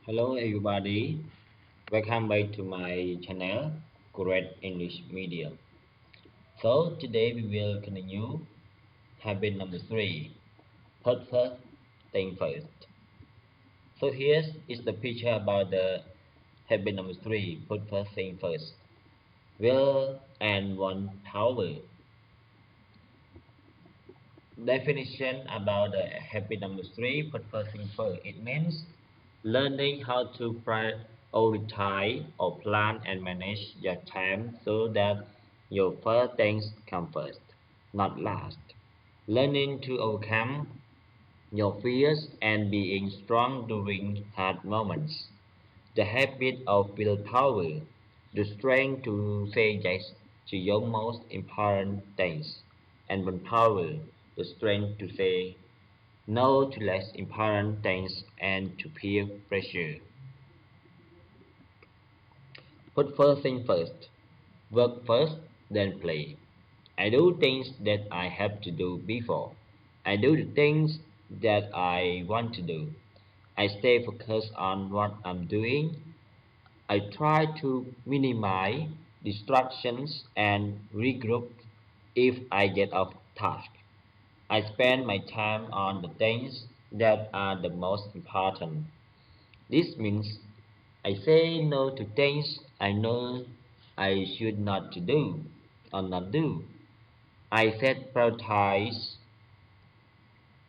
Hello everybody, welcome back to my channel Great English Media. So today we will continue habit number 3, put first thing first. So here is the picture about the habit number 3, put first thing first. Will and one power. Definition about the habit number 3, put first thing first. It means learning how to prioritize or plan and manage your time so that your first things come first, not last. Learning to overcome your fears and being strong during hard moments. The habit of willpower, the strength to say yes to your most important things, and willpower, the strength to say no to less important things and to peer pressure. Put first thing first. Work first, then play. I do things that I have to do before. I do the things that I want to do. I stay focused on what I'm doing. I try to minimize distractions and regroup if I get off task. I spend my time on the things that are the most important. This means I say no to things I know I should not to do or not do. I set priorities,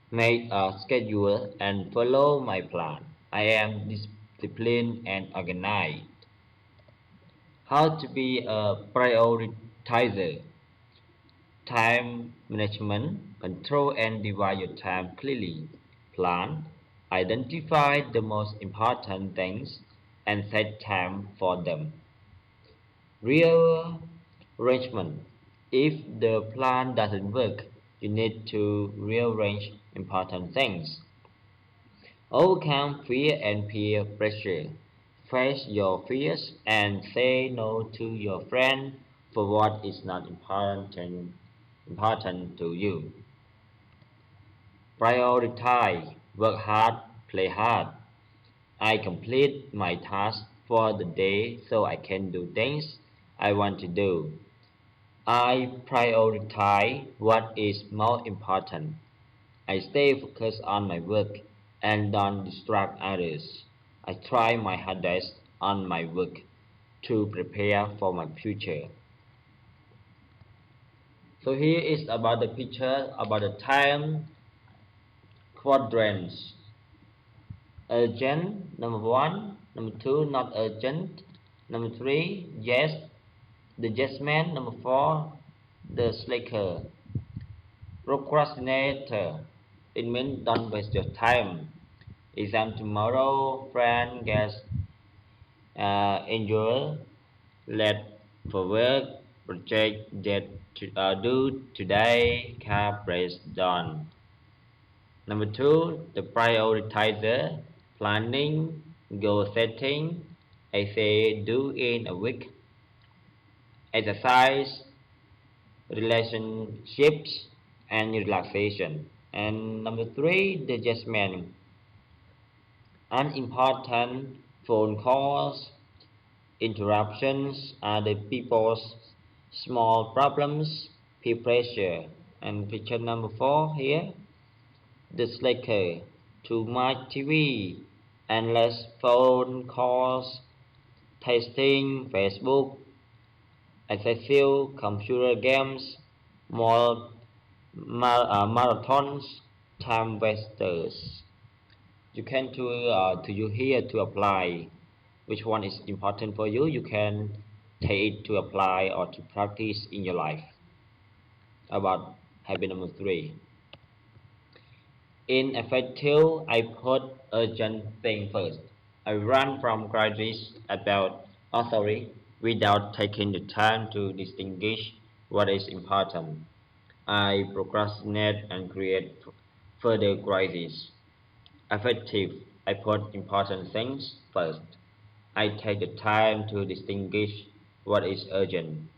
make a schedule and follow my plan. I am disciplined and organized. How to be a prioritizer. Time management, control and divide your time clearly. Plan, identify the most important things and set time for them. Rearrangement, if the plan doesn't work, you need to rearrange important things. Overcome fear and peer pressure. Face your fears and say no to your friend for what is not important to you. Prioritize, work hard, play hard. I complete my task for the day so I can do things I want to do. I prioritize what is more important. I stay focused on my work and don't distract others. I try my hardest on my work to prepare for my future. So here is about the picture about the time quadrants. Urgent, number 1. Number 2, not urgent. Number 3, yes, the yes man. Number 4, the slacker. Procrastinator, it means don't waste your time. Exam tomorrow, friend gets injured, late for work, project that due today, car breakdown. Number 2, the prioritizer, planning, goal setting, I say do in a week, exercise, relationships, and relaxation. And number 3, the judgment, unimportant phone calls, interruptions, other people's small problems, peer pressure. And picture number 4 here, the slacker, too much TV, endless phone calls, texting, Facebook, excessive computer games, more marathons, time wasters. You can to you here to apply which one is important for you. You can take it to apply or to practice in your life. About habit number 3. Ineffective, I put urgent thing first. I run from crisis about authority without taking the time to distinguish what is important. I procrastinate and create further crises. Effective, I put important things first. I take the time to distinguish what is urgent,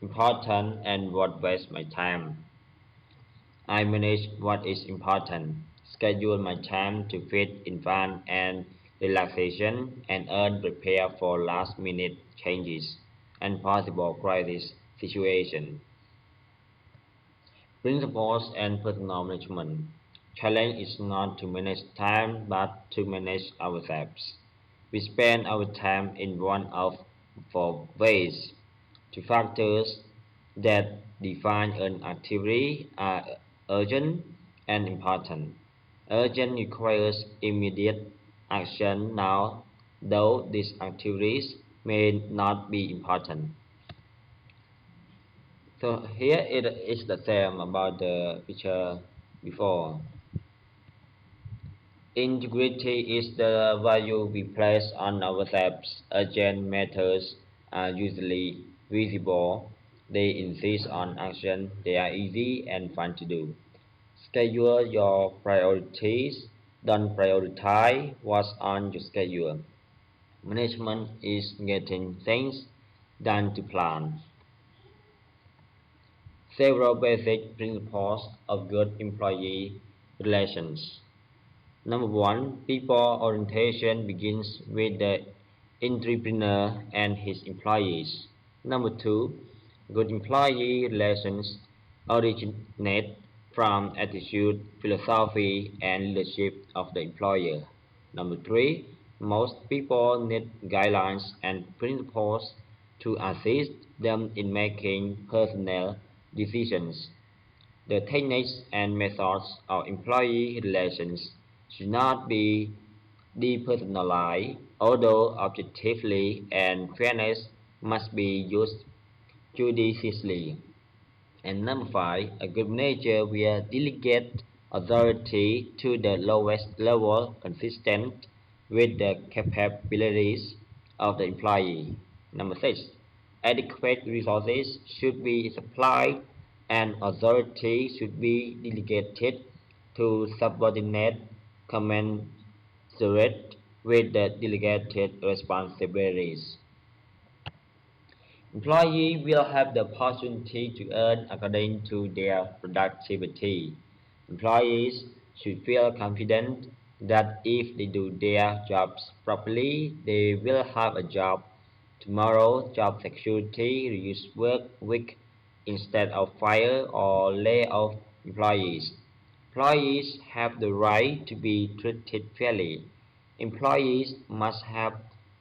important, and what wastes my time. I manage what is important, schedule my time to fit in fun, and relaxation, and prepare for last-minute changes and possible crisis situations. Principles and personal management. Challenge is not to manage time but to manage ourselves. We spend our time in one of four ways. Two factors that define an activity are urgent and important. Urgent requires immediate action now, though these activities may not be important. So here it is the same about the picture before. Integrity is the value we place on ourselves. Urgent matters are usually visible. They insist on action. They are easy and fun to do. Schedule your priorities. Don't prioritize what's on your schedule. Management is getting things done to plan. Several basic principles of good employee relations. Number one, people orientation begins with the entrepreneur and his employees. Number two, good employee relations originate from attitude, philosophy, and leadership of the employer. Number three, most people need guidelines and principles to assist them in making personnel decisions. The techniques and methods of employee relations should not be depersonalized, although objectively and fairness must be used judiciously. And number five, a good manager will delegate authority to the lowest level consistent with the capabilities of the employee. Number six, adequate resources should be supplied and authority should be delegated to subordinate commensurate with the delegated responsibilities. Employees will have the opportunity to earn according to their productivity. Employees should feel confident that if they do their jobs properly, they will have a job tomorrow. Job security, reduce work week instead of fire or lay off employees. Employees have the right to be treated fairly. Employees must have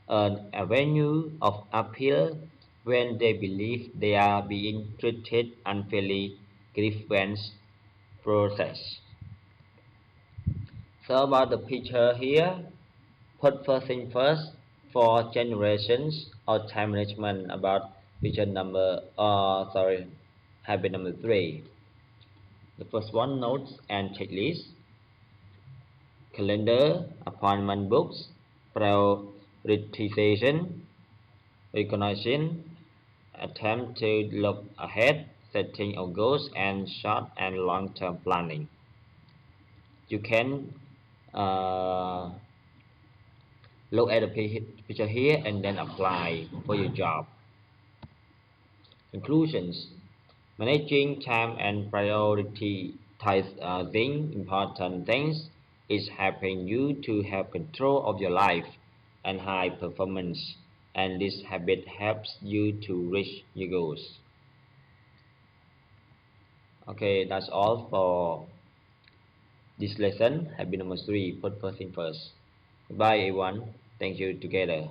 an avenue of appeal when they believe they are being treated unfairly. Grievance process. So about the picture here, put first thing first for generations or time management about picture number, habit number three. The first one, notes and checklist, calendar, appointment books, prioritization, recognition, attempt to look ahead, setting of goals, and short and long-term planning. You can look at the picture here and then apply for your job. Conclusions. Managing time and prioritizing important things is helping you to have control of your life and high performance, and this habit helps you to reach your goals. Okay, that's all for this lesson. Habit number three, put first thing first. Goodbye everyone. Thank you together.